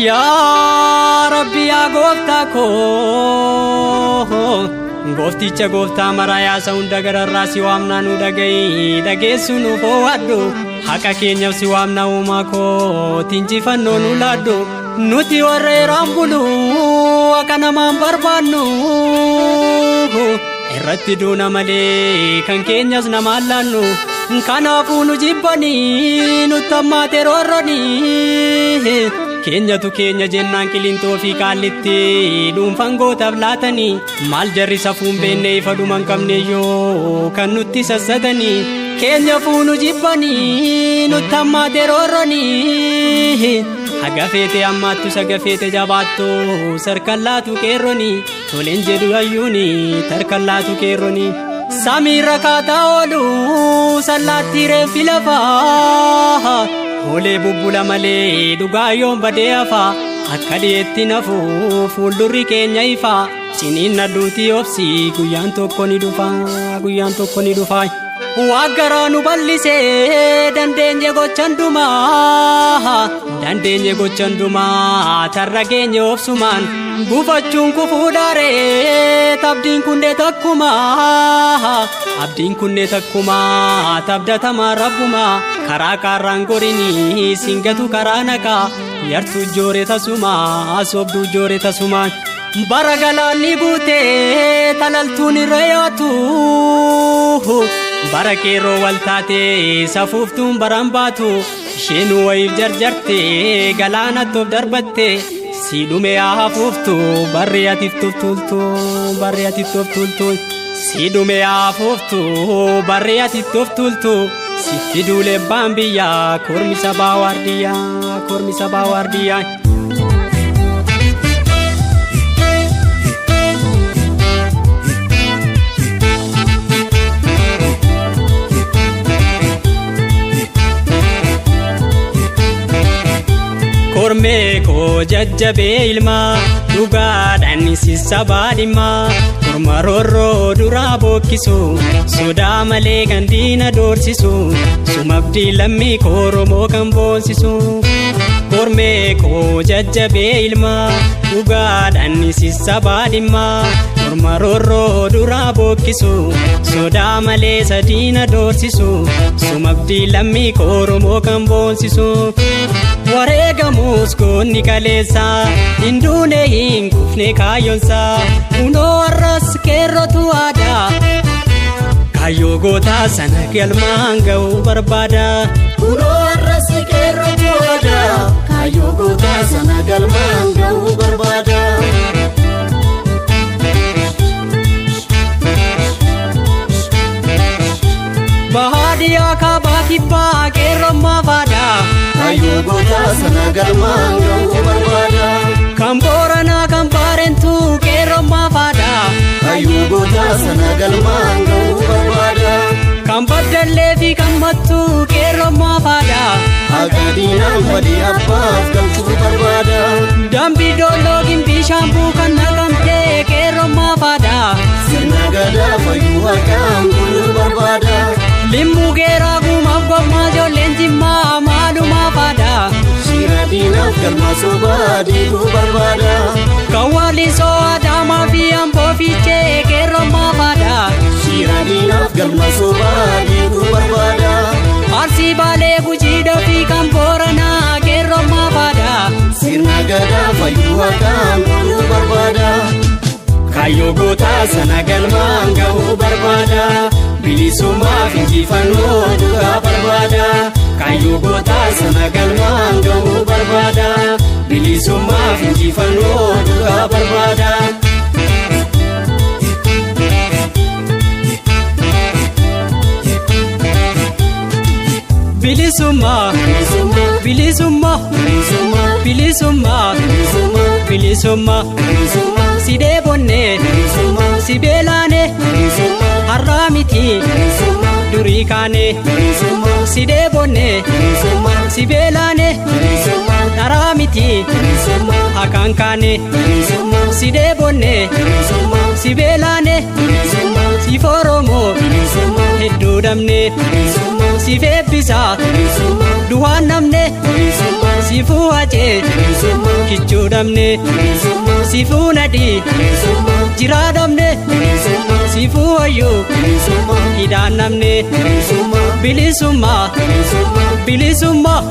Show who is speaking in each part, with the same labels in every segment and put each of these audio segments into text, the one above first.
Speaker 1: yaa rabbi yaa gooftaa koo goofticha gooftaa maraa yaasa hunda gararraa si waamnaa nu dhaga'i dhageessu nu foowwadhu haqa keenyaaf si waamnaa uumaa koo tinjifannoo nu laadhu nuti warra yeraan bulu akka namaan barbaannu irratti duuna malee kan keenyas namaan laannu kanaafuu nu jibbanii nutti ammaate roorroni keenyatu keenya jennaan qilintoo fi qaallitti dhuunfan gootaaf laatanii maal jarri safuun beenne ifa dhuman qabneeyyoo kan nutti sassatanii keenya fuunu jibbanii nutti ammaate roorroni haga feete ammaattu saga feete jabaattu sarkallaatu qeerroni toleen jedhu ayyuuni tarkallaatu qeerroni samiirra kaataa oolu sallaatti reeffi lafaa olee bubbula malee dhugaayyoon badee hafaa akka dhiyeetti nafu fuuldurri keenya ifaa ciniin nadduutii obsi guyyaan tokko ni dhufa waaggaraa nu bal'isee dandeenye gochan dumaa tarra geenye obsumaan gufachuun kufuudhaaree abdiin kunne takkumaa tabdatamaa rabbumaa karaa qaarraan gorinii singatu karaa naqaa yartuu joore tasumaa sobduu joore tasumaa bara galaanni buutee talaltuun irra yaatu bara keeroo waltaatee safuuftuun baran baatu isheenuu wayiif jarjarte galaanattoof darbatte si dhume haa hafuuftu barri atiif tuftultu si dhume haa hafuuftu barri atiif tuftultu sitti duulee baan biyyaa kormi sabaa waardiyyaa kormee koo jajjabee ilmaa dhugaadhaan sissabaa dhimmaa korma roorroo duraa bookkisu sodaa malee kan diina doorsisu sumabdii lammii koo oromoo kan boonsisu kormee koo jajjabee ilmaa dhugaadhaan sissabaa dhimmaa korma roorroo duraa bookkisu sodaa malee sadiina doorsisu sumabdii lammii koo oromoo kan boonsisu wareegamuus goonni kaleessaa hinduune hin kufne kaayyoonsaa kunoo arras keerrotu aadaa kaayyoo gootaa sana galmaan ga'uu barbaada
Speaker 2: kunoo arras keerrotu aadaa kaayyoo gootaa sana galmaan ga'uu barbaada
Speaker 1: bahaadiyaa kaabaa kibbaa qeerrommaa faadaa
Speaker 2: kaayyoo gootaa sana galmaan ga'uu barbaada
Speaker 1: kan booranaa kan baarentuu qeerrommaa faadaa
Speaker 2: kaayyoo gootaa sana galmaan ga'uu barbaada
Speaker 1: kan baddallee fi kan mattuu qeerrommaa faadaa
Speaker 2: haqa diinaan badii abbaaf galchuu barbaada
Speaker 1: dambii doolloo gimbii shaambuu kan naqamtee qeerrommaa faadaa
Speaker 2: sirna gadaa fayyuu haqaan buluu barbaada
Speaker 1: limmuu geeraa guumaaf gommaa ijoolleen jimmaa maalumaa faadaa
Speaker 2: shira diinaaf galma sobaa diiguu barbaada
Speaker 1: kawwaalisoo adaamaa fi amboo fiichee qeerrommaa faadaa
Speaker 2: shira diinaaf galma sobaa diiguu barbaada
Speaker 1: arsii baalee gujiidhaa fi kan booranaa qeerrommaa faadaa
Speaker 2: sirna gadaa fayyuu haqaan buluu barbaada kaayyoo gootaa sana galmaan ga'uu barbaada bilisummaaf injifannoo dhugaa barbaada kaayyoo gootaa sana galmaan ga'uu barbaada bilisummaaf injifannoo dhugaa barbaada
Speaker 1: bilisummaa sidee bonnee si beelaanee har'aa miti durii kaanee sidee bonnee si beelaanee dharaa miti hakaan kaanee sidee bonnee si beelaanee si oromoo hedduu dhabnee si feebbisaa duwaan namne Sifuu hacee kichuu dhabne sifuu nadhii jiraa dhabne sifuu wayyuu hidhaan dhabne bilisummaa bilisummaa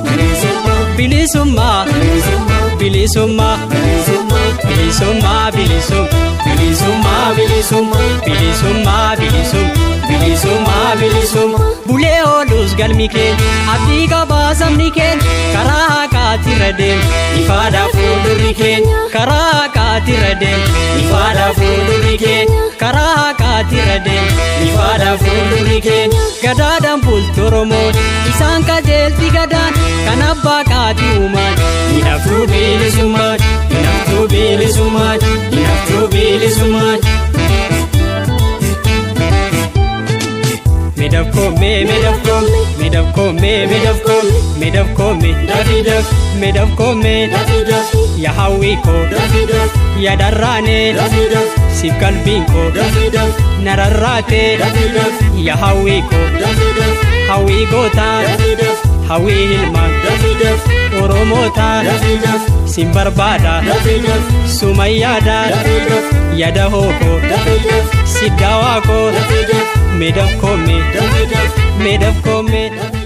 Speaker 1: bilisummaa bilisummaa bilisummaa bilisummaa bilisummaa bilisummaa bilisummaa bulee oolus galmi keen abdii qabaa sabni keen karaa haqaatirra deem ifaadhaa fuuldurri keen karaa haqaatirra deem ifaadhaa fuuldurri keen karaa haqaatirra deem ifaadhaa fuuldurri keen gadaadhaan bultu Oromoon isaan qajeelti gadaan kan abbaa qaatii uumaan hinaftuu bilisummaan hinaftuu bilisummaan hinaftuu bilisummaan. Medafkome, Davidaf, Medafkome, ya hawiko, ya darrane, sif kalbinko, nararrate, ya hawiko, hawigota, hawi hilman, oromota, simbarbada, sumayyada, yadahoko, sidawako, Medafkome, Medafkome.